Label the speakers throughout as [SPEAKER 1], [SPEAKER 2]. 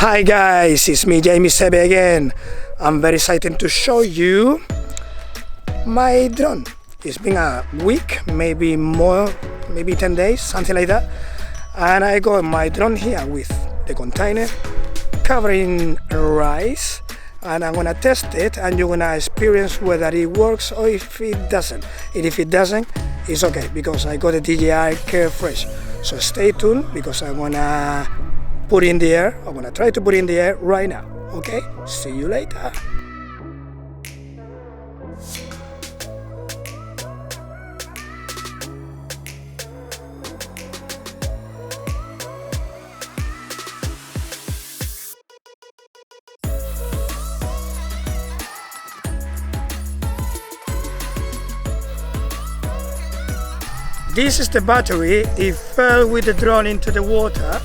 [SPEAKER 1] Hi guys, it's me Jamie Sebe again. I'm very excited to show you my drone. It's been a week, maybe more, maybe 10 days, something like that. And I got my drone here with the container covering rice, and I'm gonna test it and you're gonna experience whether it works or if it doesn't. And if it doesn't, it's okay because I got a DJI Care Fresh. So stay tuned because I'm gonna put in the air. I'm gonna try to put in the air right now. Okay, see you later. This is the battery. It fell with the drone into the water,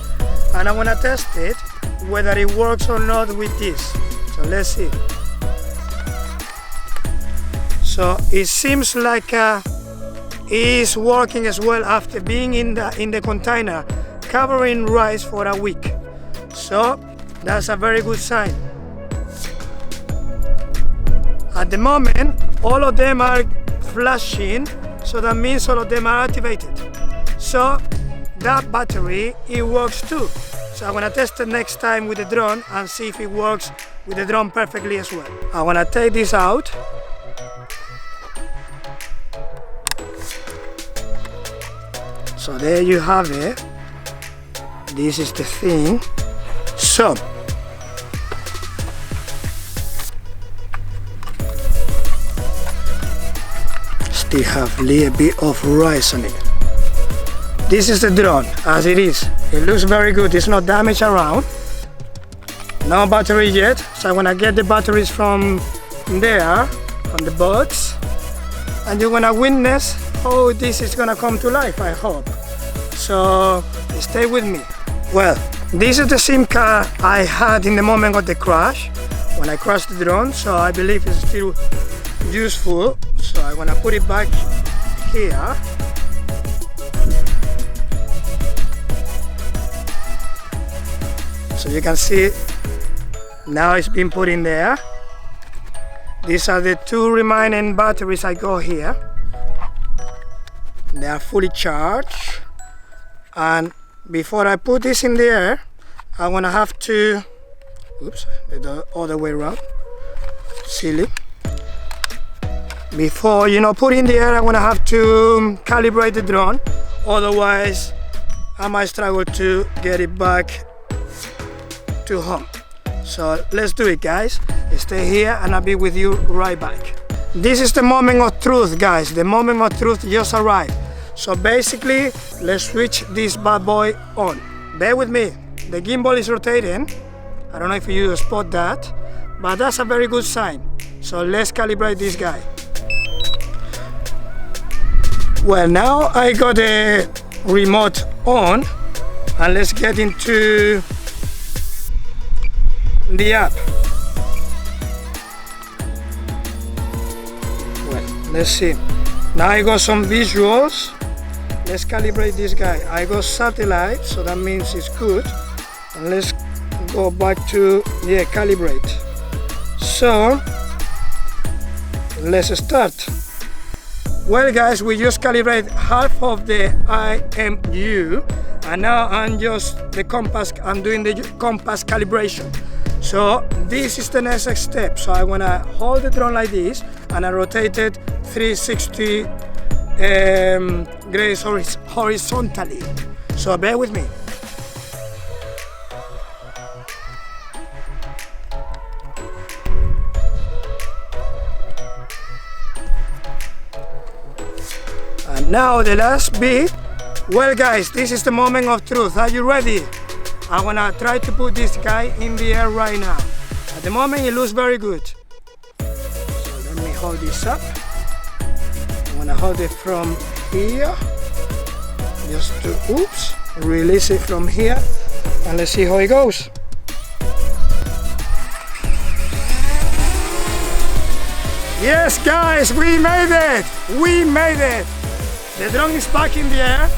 [SPEAKER 1] and I want to test it whether it works or not with this. So let's see. So it seems like it is working as well after being in the container covering rice for a week. So that's a very good sign. At the moment, all of them are flashing. So that means all of them are activated. So that battery, it works too. So I'm gonna test it next time with the drone and see if it works with the drone perfectly as well. I wanna take this out. So there you have it. This is the thing. So still have a little bit of rice on it. This is the drone as it is. It looks very good. It's not damaged around. No battery yet. So I'm gonna get the batteries from there, from the box, and you're gonna witness how this is gonna come to life, I hope. So stay with me. Well, this is the SIM card I had in the moment of the crash, when I crashed the drone. So I believe it's still useful. So I'm gonna put it back here. So you can see now it's been put in there. These are the two remaining batteries I got here. They are fully charged. And before I put this in the air, I'm gonna have to, oops, the other way around, silly. Before, put in the air, I'm gonna have to calibrate the drone. Otherwise, I might struggle to get it back to home. So let's do it, guys. Stay here and I'll be with you right back. This is the moment of truth, guys. The moment of truth just arrived. So basically, let's switch this bad boy on. Bear with me. The gimbal is rotating. I don't know if you spot that, but that's a very good sign. So let's calibrate this guy. Well, now I got the remote on, and let's get into the app. Well, let's see. Now I got some visuals. Let's calibrate this guy. I got satellite, so that means it's good. And let's go back to, calibrate. So let's start. Well guys, we just calibrate half of the IMU, and now I'm doing the compass calibration. So this is the next step. So I wanna hold the drone like this, and I rotate it 360 degrees horizontally. So bear with me. And now the last bit. Well guys, this is the moment of truth. Are you ready? I'm gonna try to put this guy in the air right now. At the moment it looks very good. So let me hold this up. I'm gonna hold it from here. Just to, release it from here. And let's see how it goes. Yes guys, we made it! We made it! The drone is back in the air.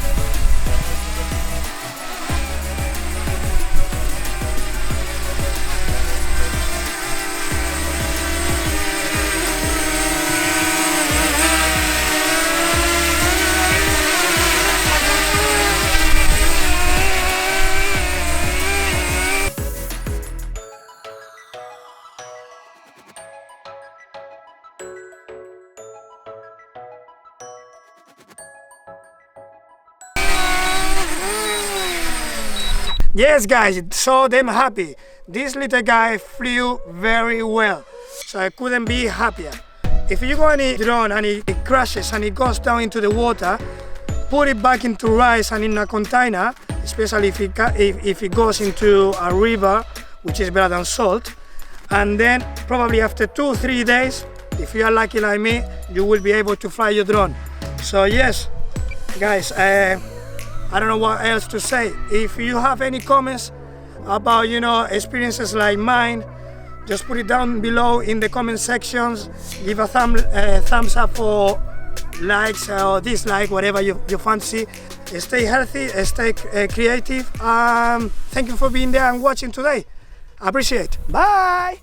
[SPEAKER 1] Yes guys, it saw them happy. This little guy flew very well, so I couldn't be happier. If you got any drone and it crashes and it goes down into the water, put it back into rice and in a container, especially if it goes into a river, which is better than salt. And then probably after 2-3 days, if you are lucky like me, you will be able to fly your drone. So yes, guys, I don't know what else to say. If you have any comments about, you know, experiences like mine, just put it down below in the comment sections. Give a thumbs up for likes or dislike, whatever you fancy. Stay healthy, stay creative. Thank you for being there and watching today. I appreciate it. Bye.